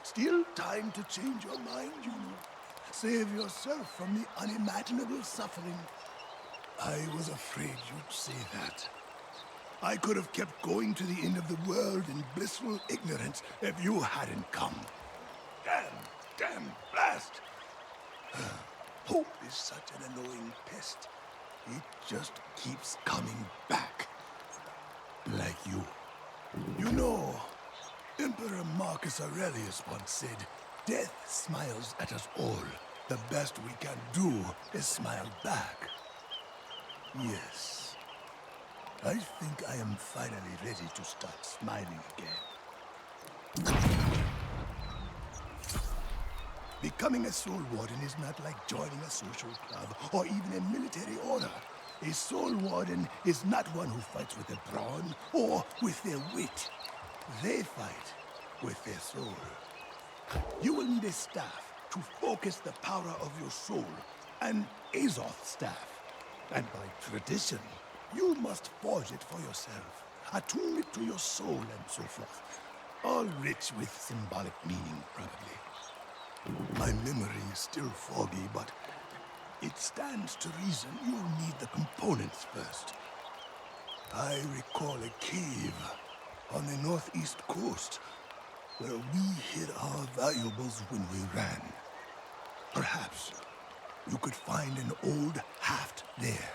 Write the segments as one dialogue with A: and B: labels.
A: Still time to change your mind, you know. Save yourself from the unimaginable suffering. I was afraid you'd say that. I could have kept going to the end of the world in blissful ignorance if you hadn't come. Damn, blast! Hope is such an annoying pest. It just keeps coming back. Like you. You know, Emperor Marcus Aurelius once said, "Death smiles at us all. The best we can do is smile back." Yes. I think I am finally ready to start smiling again. Becoming a soul warden is not like joining a social club or even a military order. A soul warden is not one who fights with their brawn or with their wit. They fight with their soul. You will need a staff to focus the power of your soul, an Azoth staff. And by tradition, you must forge it for yourself, attune it to your soul and so forth. All rich with symbolic meaning, probably. My memory is still foggy, but it stands to reason you'll need the components first. I recall a cave on the northeast coast where we hid our valuables when we ran. Perhaps you could find an old haft there.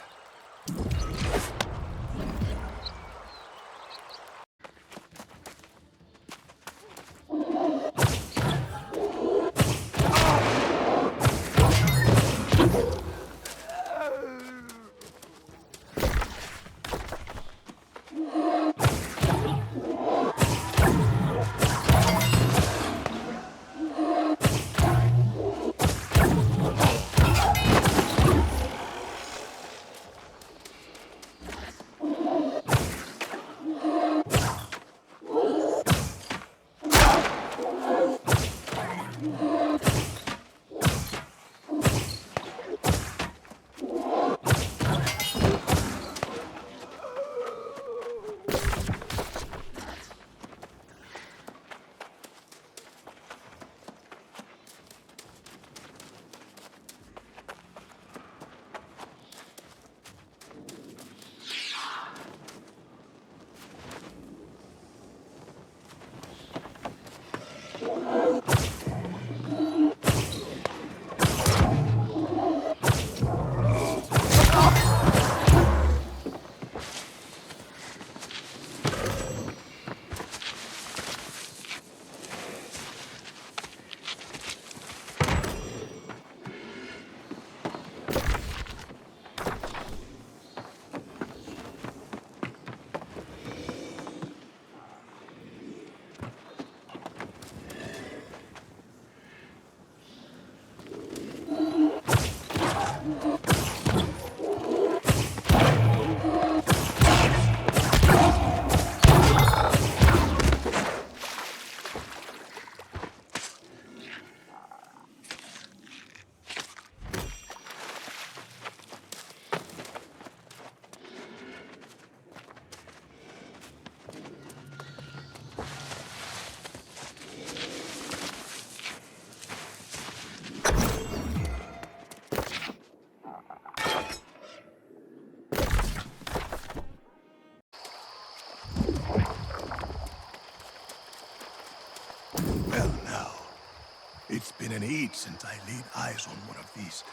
A: It's been an age since I laid eyes on one of these.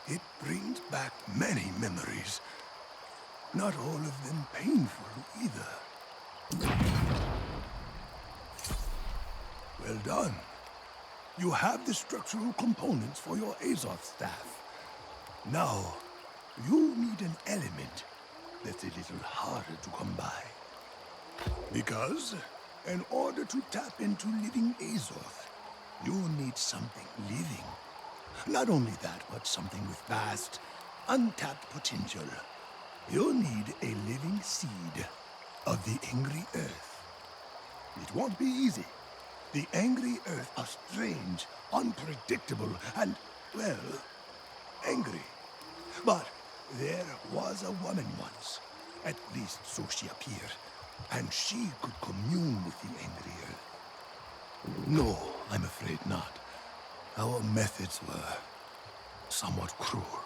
A: It brings back many memories. Not all of them painful either. Well done. You have the structural components for your Azoth staff. Now, you need an element that's a little harder to come by. Because, in order to tap into living Azoth, you need something living. Not only that, but something with vast, untapped potential. You need a living seed of the angry earth. It won't be easy. The angry earth are strange, unpredictable, and, well, angry. But there was a woman once, at least so she appeared, and she could commune with the angry earth. No, I'm afraid not. Our methods were somewhat cruel,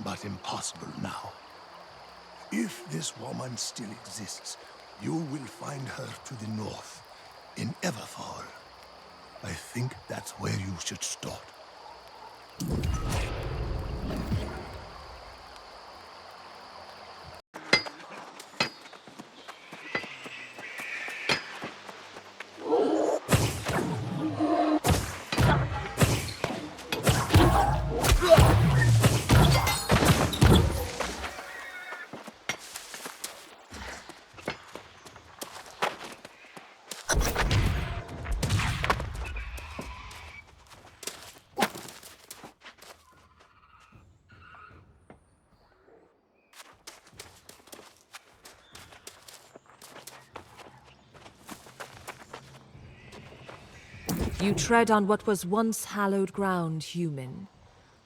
A: but impossible now. If this woman still exists, you will find her to the north, in Everfall. I think that's where you should start.
B: You tread on what was once hallowed ground, human.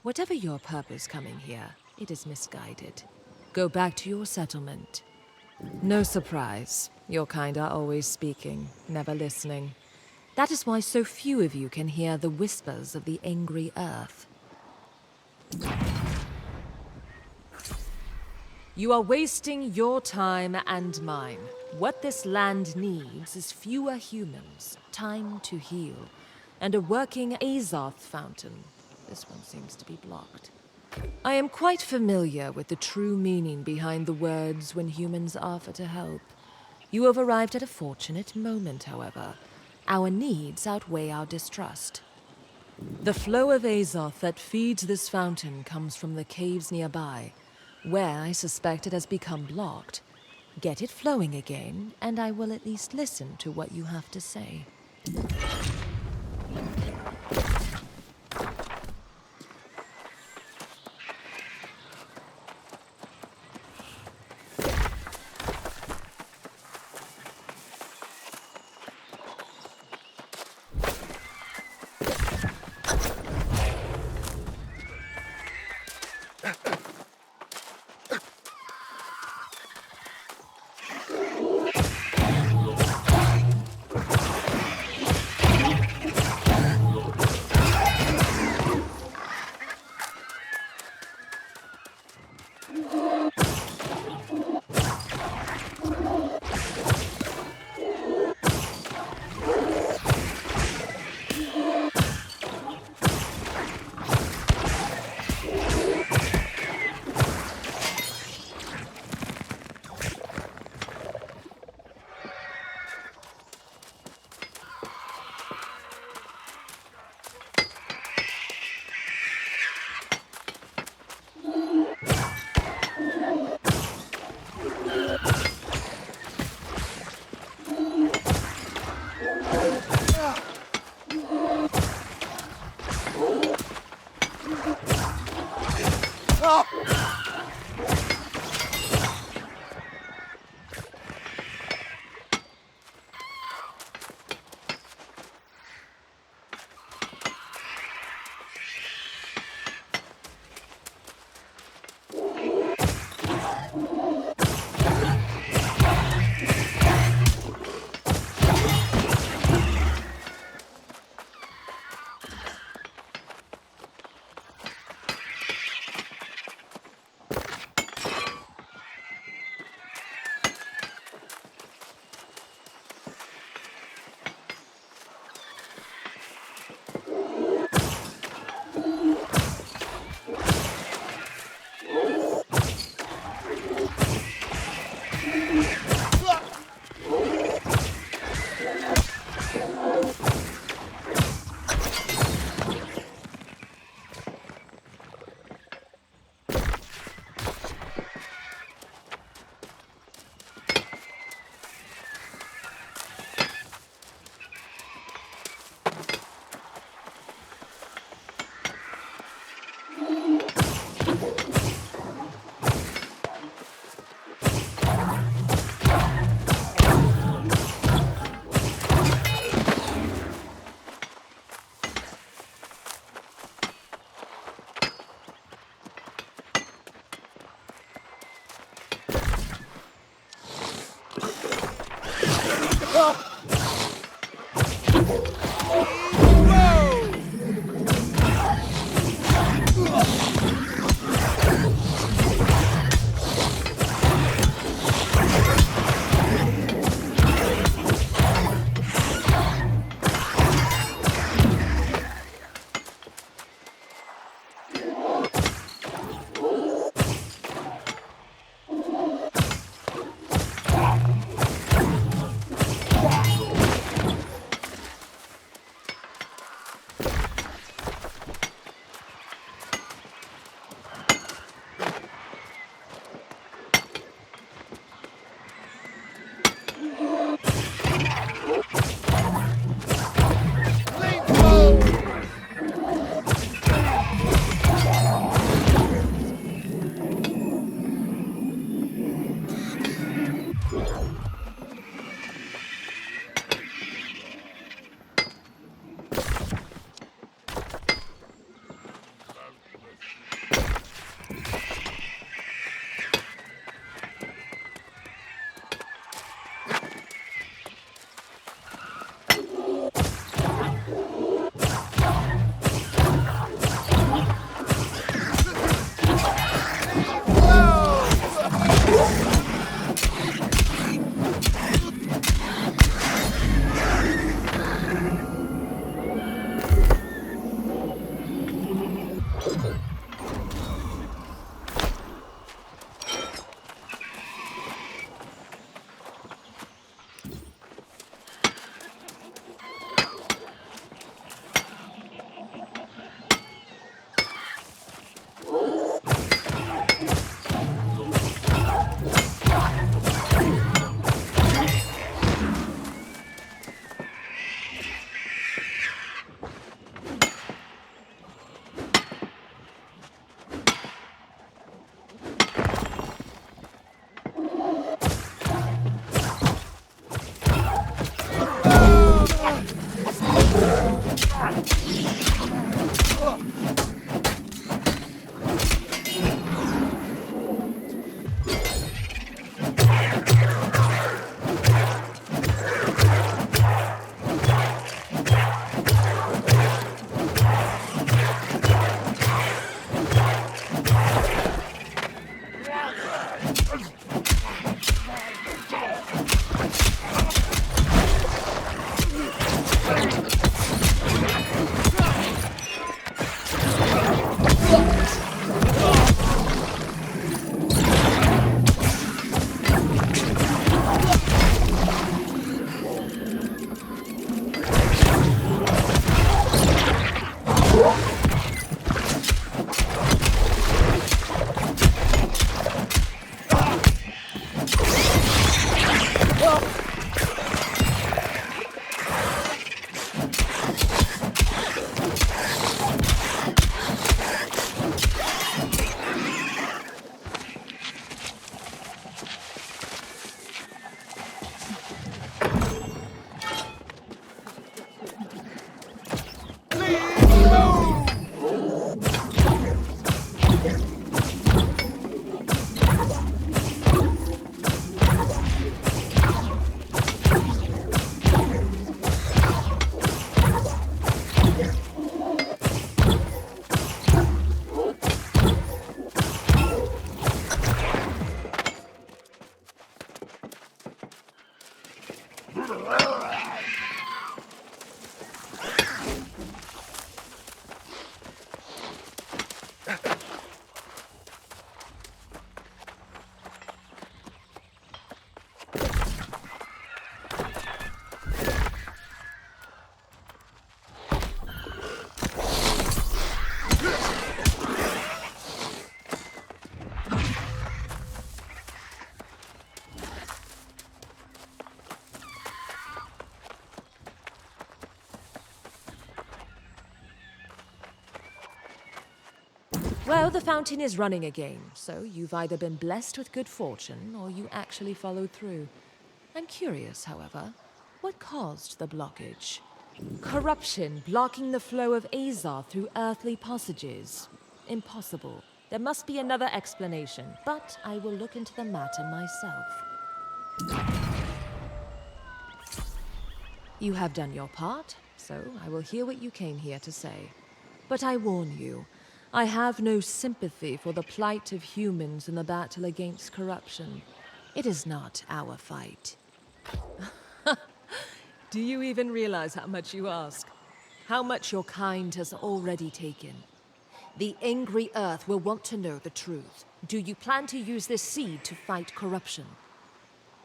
B: Whatever your purpose coming here, it is misguided. Go back to your settlement. No surprise. Your kind are always speaking, never listening. That is why so few of you can hear the whispers of the angry earth. You are wasting your time and mine. What this land needs is fewer humans, time to heal, and a working Azoth fountain. This one seems to be blocked. I am quite familiar with the true meaning behind the words when humans offer to help. You have arrived at a fortunate moment, however. Our needs outweigh our distrust. The flow of Azoth that feeds this fountain comes from the caves nearby, where I suspect it has become blocked. Get it flowing again, and I will at least listen to what you have to say. Well, the fountain is running again, so you've either been blessed with good fortune or you actually followed through. I'm curious, however, what caused the blockage? Corruption blocking the flow of Azoth through earthly passages. Impossible. There must be another explanation, but I will look into the matter myself. You have done your part, so I will hear what you came here to say. But I warn you, I have no sympathy for the plight of humans in the battle against corruption. It is not our fight. Do you even realize how much you ask? How much your kind has already taken? The angry Earth will want to know the truth. Do you plan to use this seed to fight corruption?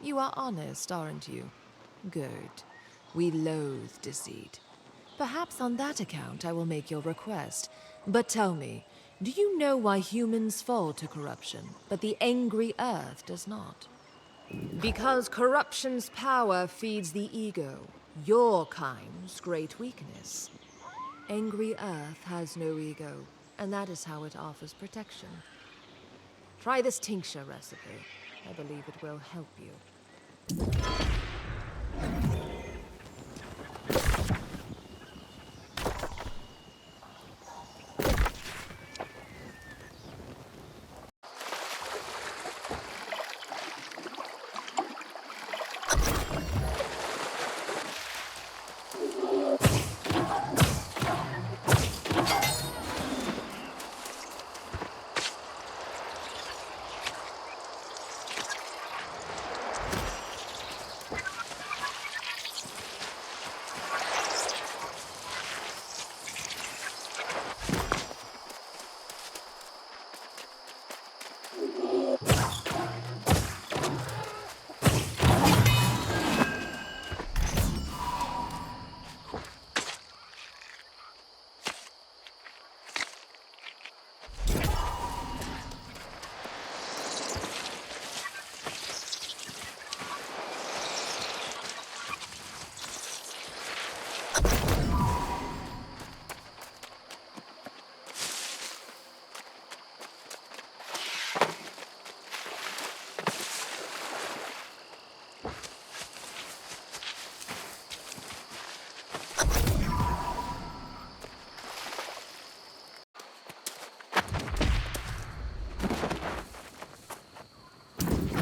B: You are honest, aren't you? Good. We loathe deceit. Perhaps on that account I will make your request. But tell me, do you know why humans fall to corruption, but the angry Earth does not? Because corruption's power feeds the ego, your kind's great weakness. Angry Earth has no ego, and that is how it offers protection. Try this tincture recipe. I believe it will help you.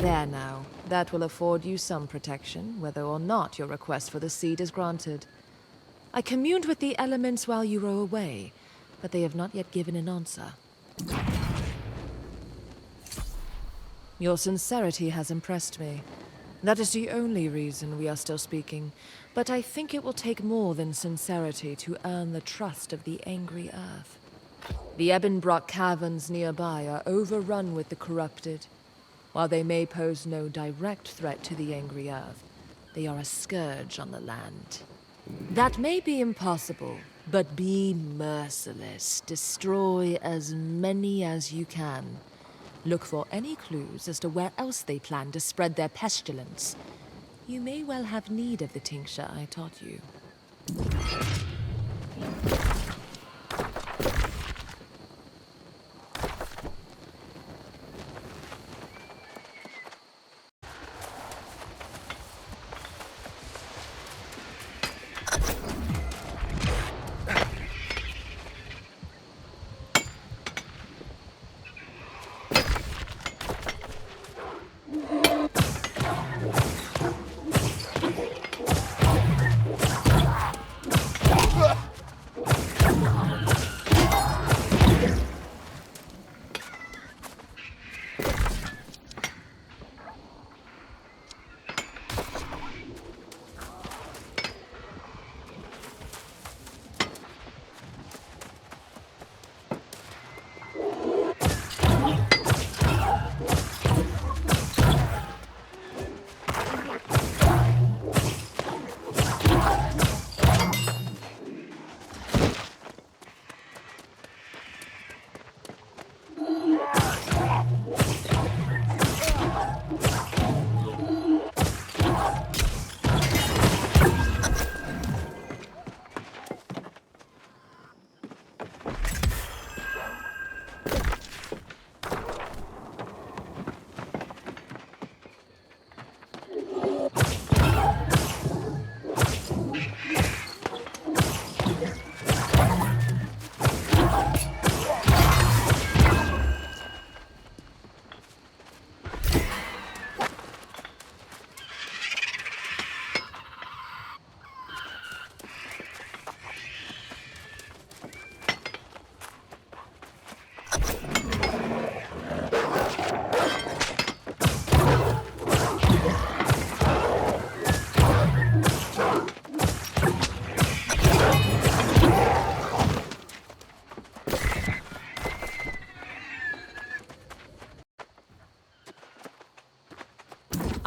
B: There now. That will afford you some protection, whether or not your request for the seed is granted. I communed with the elements while you were away, but they have not yet given an answer. Your sincerity has impressed me. That is the only reason we are still speaking, but I think it will take more than sincerity to earn the trust of the angry Earth. The Ebonbrock caverns nearby are overrun with the corrupted. While they may pose no direct threat to the angry Earth, they are a scourge on the land. That may be impossible, but be merciless. Destroy as many as you can. Look for any clues as to where else they plan to spread their pestilence. You may well have need of the tincture I taught you.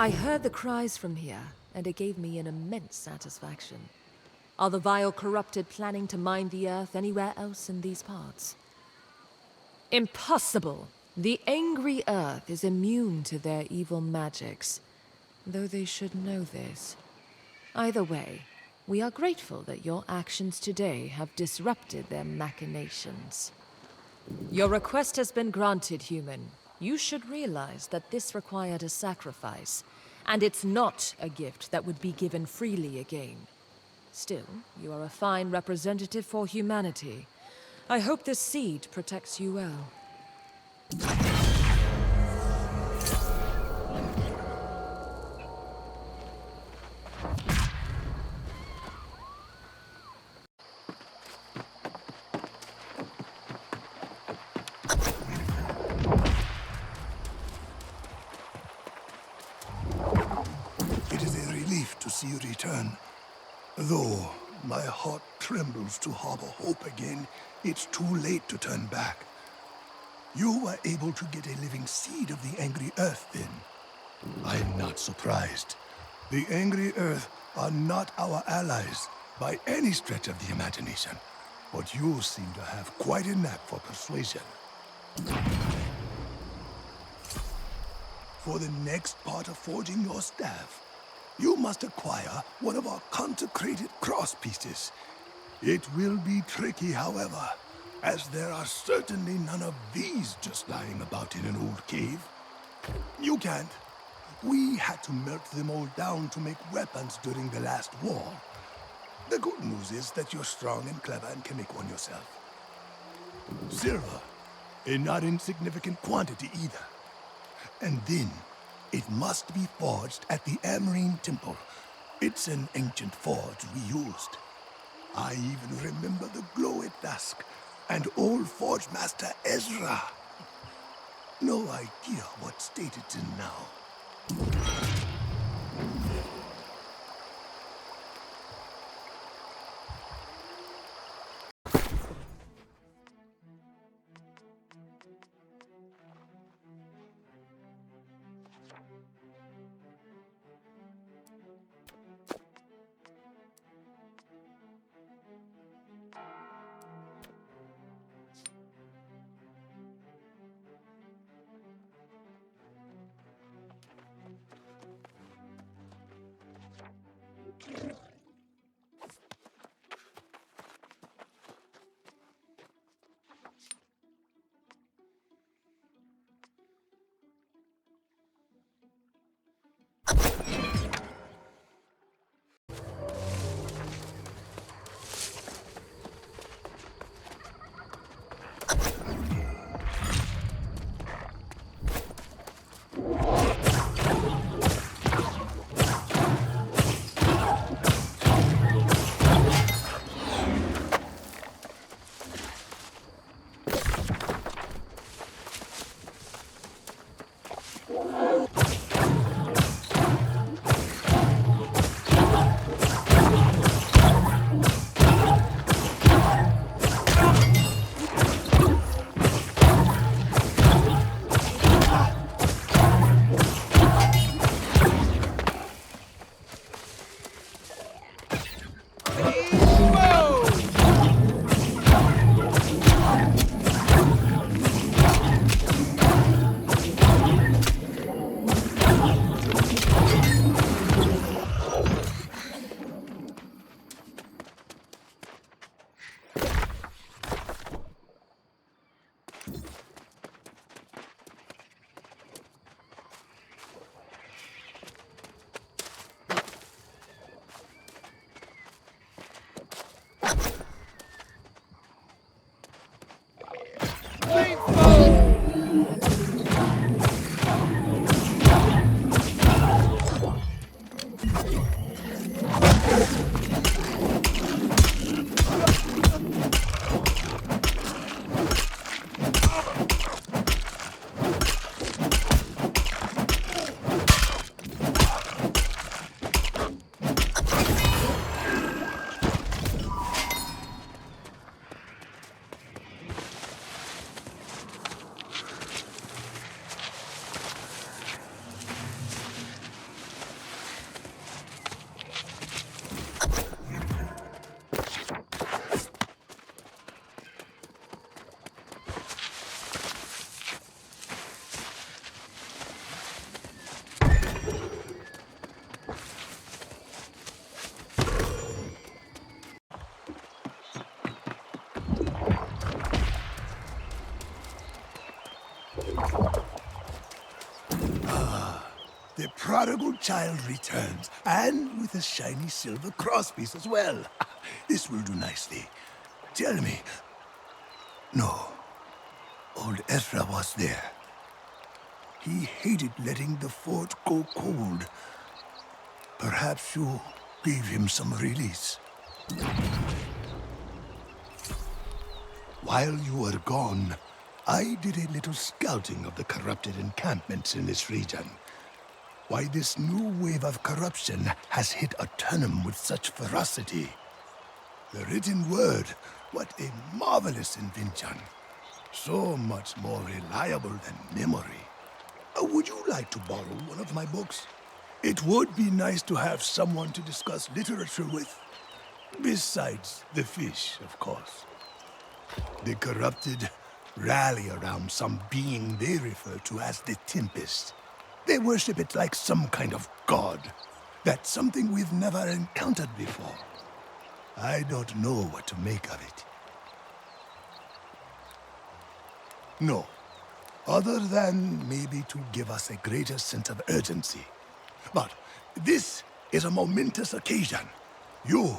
B: I heard the cries from here, and it gave me an immense satisfaction. Are the vile corrupted planning to mine the earth anywhere else in these parts? Impossible! The angry earth is immune to their evil magics, though they should know this. Either way, we are grateful that your actions today have disrupted their machinations. Your request has been granted, human. You should realize that this required a sacrifice, and it's not a gift that would be given freely again. Still, you are a fine representative for humanity. I hope this seed protects you well.
A: It is a relief to see you return. Though my heart trembles to harbor hope again, it's too late to turn back. You were able to get a living seed of the angry earth then. I'm not surprised. The angry earth are not our allies by any stretch of the imagination. But you seem to have quite a knack for persuasion. For the next part of forging your staff, you must acquire one of our consecrated cross pieces. It will be tricky, however, as there are certainly none of these just lying about in an old cave. You can't. We had to melt them all down to make weapons during the last war. The good news is that you're strong and clever and can make one yourself. Silver, a not insignificant quantity either. And then, it must be forged at the Amarine Temple. It's an ancient forge we used. I even remember the glow at dusk and old Forge Master Ezra. No idea what state it's in now. The prodigal child returns, and with a shiny silver crosspiece as well. This will do nicely. Tell me... No. Old Ezra was there. He hated letting the fort go cold. Perhaps you gave him some release. While you were gone, I did a little scouting of the corrupted encampments in this region. Why this new wave of corruption has hit Eternum with such ferocity. The written word, what a marvelous invention. So much more reliable than memory. Would you like to borrow one of my books? It would be nice to have someone to discuss literature with. Besides the fish, of course. The corrupted rally around some being they refer to as the Tempest. They worship it like some kind of god. That's something we've never encountered before. I don't know what to make of it. No. Other than maybe to give us a greater sense of urgency. But this is a momentous occasion. You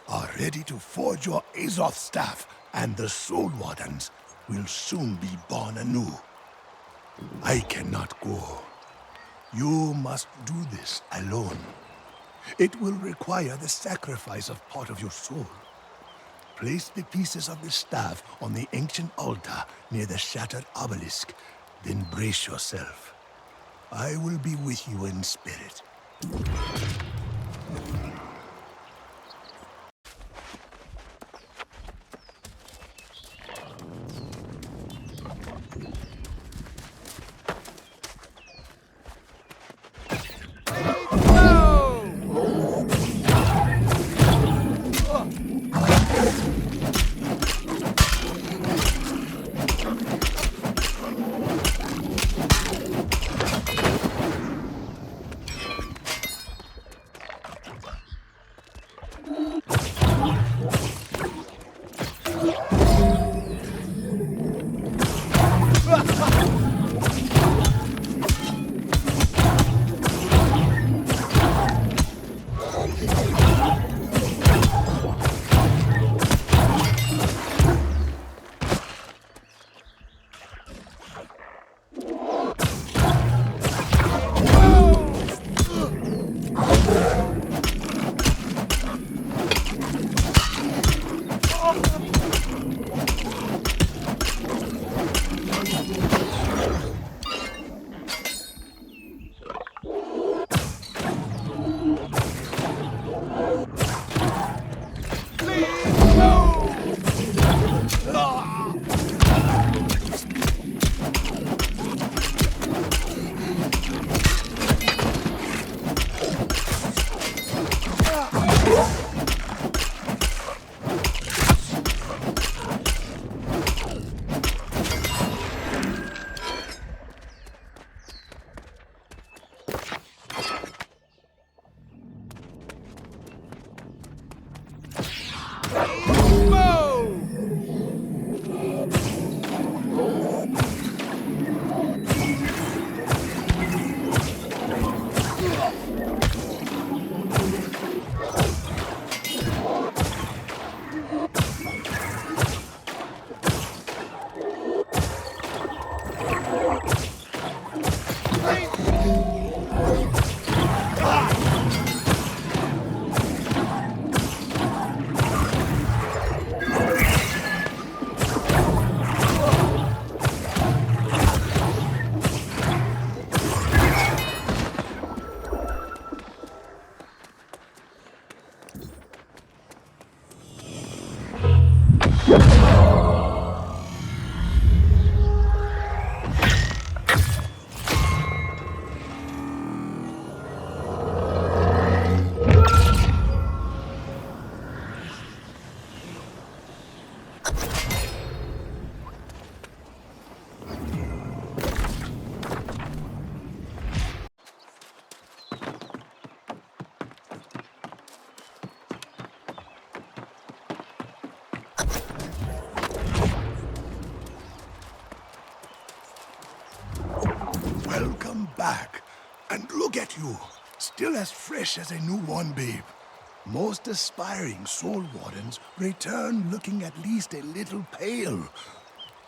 A: are ready to forge your Azoth staff, and the Soul Wardens will soon be born anew. I cannot go. You must do this alone. It will require the sacrifice of part of your soul. Place the pieces of the staff on the ancient altar near the shattered obelisk, then brace yourself. I will be with you in spirit. Welcome back. And look at you, still as fresh as a newborn babe. Most aspiring soul wardens return looking at least a little pale.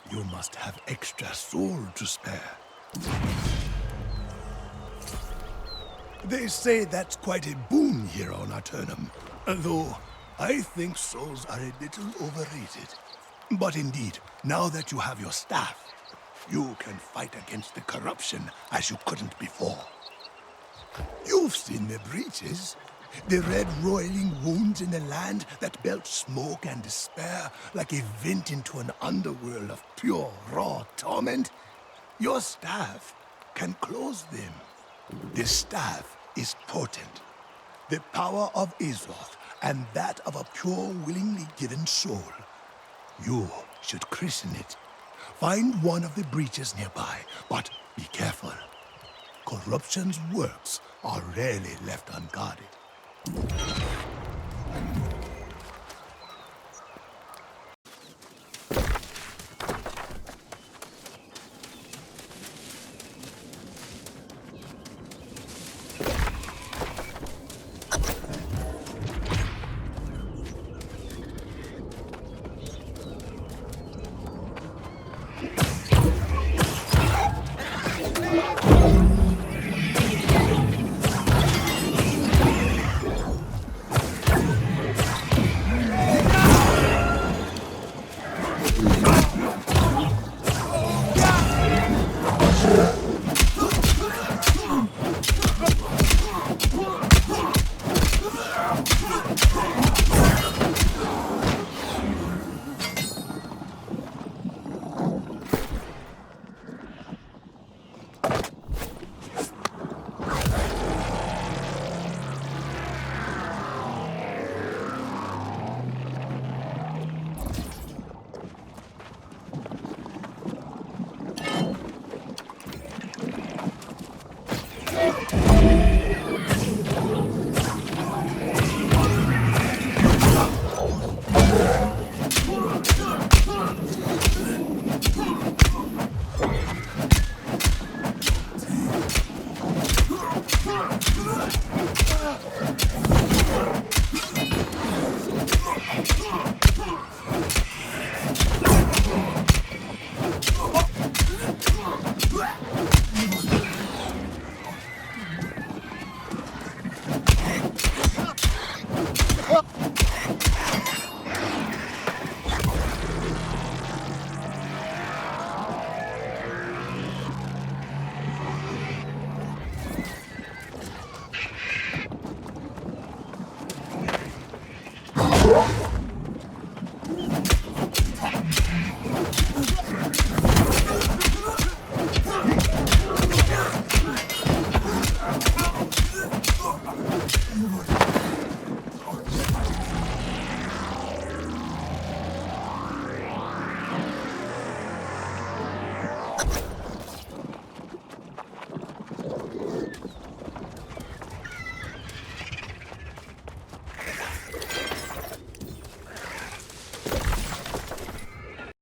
A: You must have extra soul to spare. They say that's quite a boon here on Aternum, though I think souls are a little overrated. But indeed, now that you have your staff, you can fight against the corruption as you couldn't before. You've seen the breaches, the red roiling wounds in a land that belched smoke and despair like a vent into an underworld of pure, raw torment. Your staff can close them. This staff is potent. The power of Azoth and that of a pure, willingly given soul. You should christen it. Find one of the breaches nearby, but be careful. Corruption's works are rarely left unguarded.